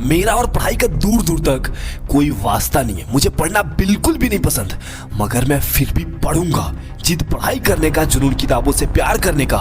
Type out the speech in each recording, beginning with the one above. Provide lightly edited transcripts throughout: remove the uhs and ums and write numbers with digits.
मेरा और पढ़ाई का दूर दूर तक कोई वास्ता नहीं है। मुझे पढ़ना बिल्कुल भी नहीं पसंद, मगर मैं फिर भी पढ़ूंगा। जिद पढ़ाई करने का, जुनून किताबों से प्यार करने का,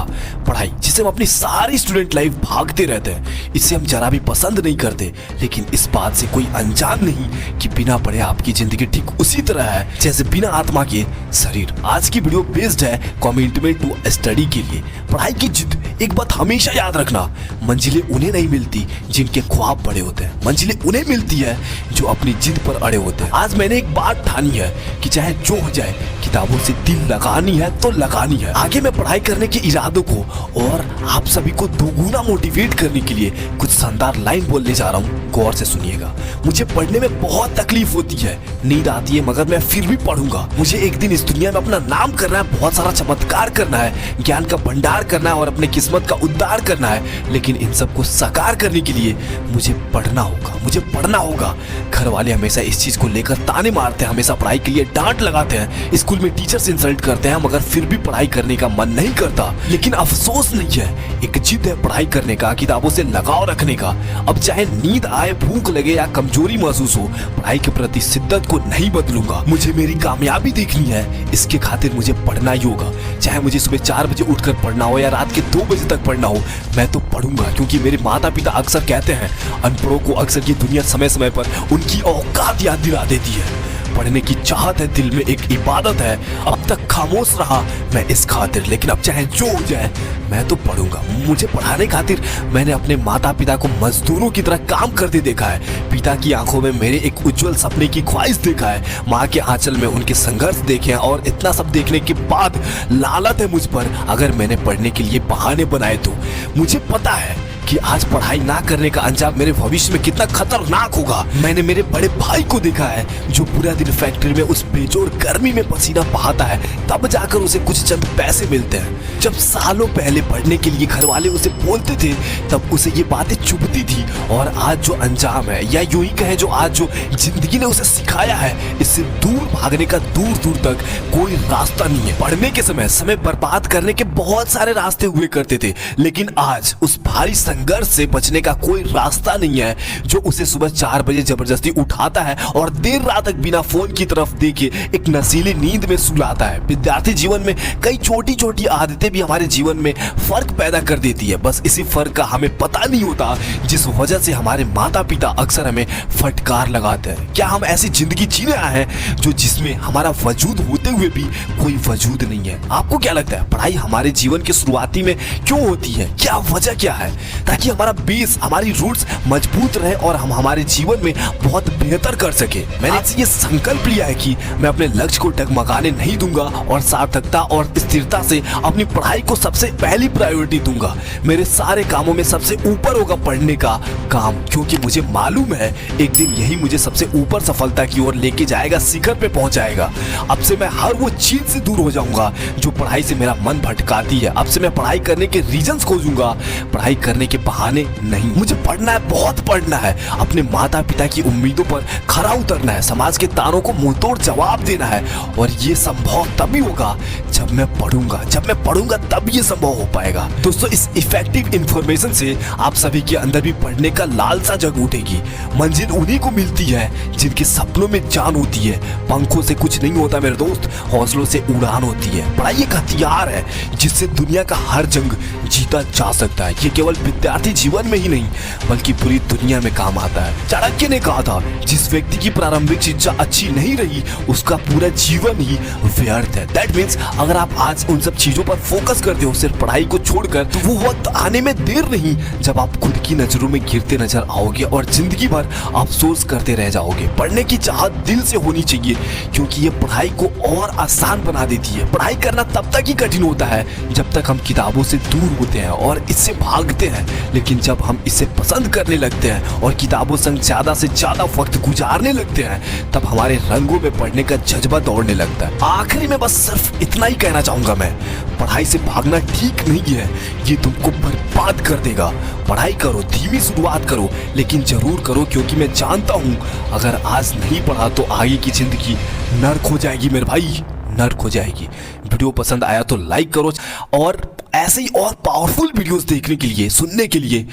पढ़ाई जिसे हम अपनी सारी स्टूडेंट लाइफ भागते रहते हैं, इसे हम जरा भी पसंद नहीं करते। लेकिन इस बात से कोई अनजान नहीं कि बिना पढ़े आपकी जिंदगी ठीक उसी तरह है जैसे बिना आत्मा के शरीर। आज की वीडियो बेस्ड है कमिटमेंट टू स्टडी के लिए। पढ़ाई की जिद, एक बात हमेशा याद रखना, मंजिलें उन्हें नहीं मिलती जिनके ख्वाब बड़े होते हैं, मंजिलें उन्हें मिलती है जो अपनी जिद पर अड़े होते हैं। आज मैंने एक बात ठानी है कि चाहे जो हो जाए, किताबों से दिल लगानी है तो लगानी है। आगे मैं पढ़ाई करने के इरादों को और आप सभी को दोगुना मोटिवेट करने के लिए कुछ शानदार लाइन बोलने जा रहा हूँ, गौर से सुनिएगा। मुझे पढ़ने में बहुत तकलीफ होती है, नींद आती है, मगर मैं फिर भी पढ़ूंगा। मुझे एक दिन इस दुनिया में अपना नाम करना है, बहुत सारा चमत्कार करना है, ज्ञान का भंडार करना है और अपने किस्मत का उद्धार करना है। लेकिन इन सबको साकार करने के लिए मुझे पढ़ना होगा, मुझे पढ़ना होगा। घर वाले हमेशा इस चीज को लेकर ताने मारते हैं, हमेशा पढ़ाई के लिए डांट लगाते हैं, स्कूल में टीचर्स इंसल्ट करते हैं, मगर फिर भी पढ़ाई करने का मन नहीं करता। लेकिन अफसोस नहीं है, एक जिद है पढ़ाई करने का, किताबों से लगाव रखने का। अब चाहे नींद आए, भूख लगे या कमजोरी महसूस हो, पढ़ाई के प्रति शिद्दत को नहीं बदलूंगा। मुझे मेरी कामयाबी देखनी है, इसके खातिर मुझे पढ़ना ही होगा। चाहे मुझे सुबह 4 बजे उठकर पढ़ना हो या रात के 2 बजे तक पढ़ना हो, मैं तो पढ़ूंगा। क्योंकि मेरे माता पिता अक्सर कहते हैं, अनपढ़ों को अक्सर ये दुनिया समय समय पर उनकी औकात याद दिला देती है। पढ़ने की चाहत है, दिल में एक इबादत है। अब तक खामोश रहा मैं इस खातिर, लेकिन अब चाहे जो हो जाए मैं तो पढ़ूंगा। मुझे पढ़ाने खातिर मैंने अपने माता पिता को मजदूरों की तरह काम करते देखा है। पिता की आंखों में मेरे एक उज्जवल सपने की ख्वाहिश देखा है, माँ के आंचल में उनके संघर्ष देखे हैं। और इतना सब देखने के बाद लालत है मुझ पर, अगर मैंने पढ़ने के लिए बहाने बनाए तो। मुझे पता है कि आज पढ़ाई ना करने का अंजाम मेरे भविष्य में कितना खतरनाक होगा। मैंने मेरे बड़े भाई को देखा है जो पूरा दिन फैक्ट्री में उस बेजोड़ गर्मी में पसीना बहाता है, तब जाकर उसे कुछ चंद पैसे मिलते हैं। जब सालों पहले पढ़ने के लिए घर वाले उसे बोलते थे, तब उसे ये बातें चुभती थी। और आज जो अंजाम है, या यूं ही कहें जो आज जो जिंदगी ने उसे सिखाया है, इससे दूर भागने का दूर दूर तक कोई रास्ता नहीं है। पढ़ने के समय बर्बाद करने के बहुत सारे रास्ते हुए करते थे, लेकिन आज उस भारी संघर्ष से बचने का कोई रास्ता नहीं है जो उसे सुबह 4 बजे जबरदस्ती उठाता है और देर रात तक बिना फोन की तरफ देखे एक नशीली नींद में सुलाता है। विद्यार्थी जीवन में कई छोटी छोटी आदतें भी हमारे जीवन में फर्क पैदा कर देती है, बस इसी फर्क का हमें पता नहीं होता, जिस वजह से हमारे माता पिता अक्सर हमें फटकार लगाते हैं। क्या हम ऐसी जिंदगी जीने आए हैं जो जिसमें हमारा वजूद होते हुए भी कोई वजूद नहीं है? आपको क्या लगता है, पढ़ाई हमारे जीवन के शुरुआती में क्यों होती है? क्या वजह क्या है? ताकि हमारा बेस, हमारी रूट्स मजबूत रहे और हम हमारे जीवन में बहुत बेहतर कर सके। मैंने ये संकल्प लिया है कि मैं अपने लक्ष्य को डगमगाने नहीं दूंगा और सार्थकता और स्थिरता से अपनी पढ़ाई को सबसे पहली प्रायोरिटी दूंगा। मेरे सारे कामों में सबसे ऊपर होगा पढ़ने का काम, क्योंकि मुझे मालूम है एक दिन यही मुझे सबसे ऊपर सफलता की ओर लेके जाएगा, शिखर पे पहुंचाएगा। अब से मैं हर वो चीज से दूर हो जाऊंगा जो पढ़ाई से मेरा मन भटकाती है। अब से मैं पढ़ाई करने के रीजंस खोजूंगा, पढ़ाई करने के बहाने नहीं। मुझे पढ़ना है, बहुत पढ़ना है, अपने माता पिता की उम्मीदों पर खरा उतरना है, समाज के तानों को मुंहतोड़ जवाब देना है। और ये संभव तभी होगा जब मैं पढ़ूंगा, जब मैं पढ़ूंगा तब ये संभव हो पाएगा। दोस्तों, इस इफेक्टिव इंफॉर्मेशन से आप सभी के अंदर भी पढ़ने का लालसा जग उठेगी। मंजिल उन्हीं को मिलती है जिनके सपनों में जान होती है। पंखों से कुछ नहीं होता मेरे दोस्त, हौसलों से उड़ान होती है। पढ़ाई एक हथियार है जिससे दुनिया का हर जंग जीता जा सकता है। ये केवल विद्यार्थी जीवन में ही नहीं बल्कि पूरी दुनिया में काम आता है। चाणक्य ने कहा था, जिस व्यक्ति की प्रारंभिक शिक्षा अच्छी नहीं रही उसका पूरा जीवन ही व्यर्थ है। दैट मीन्स अगर आप आज उन सब चीजों पर फोकस करते हो, सिर्फ पढ़ाई को छोड़कर, तो वो वक्त आने में देर नहीं जब आप खुद की नजरों में गिरते नजर आओगे और जिंदगी भर अफसोस करते रह जाओगे। पढ़ने की चाहत दिल से होनी चाहिए, क्योंकि ये पढ़ाई को और आसान बना देती है। पढ़ाई करना तब तक ही कठिन होता है जब तक हम किताबों से दूर होते हैं और इससे भागते हैं, लेकिन जब हम इसे पसंद करने लगते हैं और किताबों संग ज्यादा से ज्यादा वक्त गुजारने लगते हैं, तब हमारे रंगों में पढ़ने का जज्बा दौड़ने लगता है। आखिरी में बस सिर्फ इतना ही कहना चाहूंगा मैं, पढ़ाई से भागना ठीक नहीं है, ये तुमको बर्बाद कर देगा। पढ़ाई करो, धीमी शुरुआत करो, लेकिन जरूर करो, क्योंकि मैं जानता हूं अगर आज नहीं पढ़ा तो आगे की जिंदगी नर्क हो जाएगी मेरे भाई, नर्क हो जाएगी। वीडियो पसंद आया तो लाइक करो और ऐसे ही और पावरफुल वीडियोस देखने के लिए, सुनने के लिए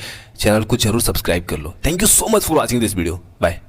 चैनल को जरूर सब्सक्राइब कर लो। Thank you so much for watching this video. Bye.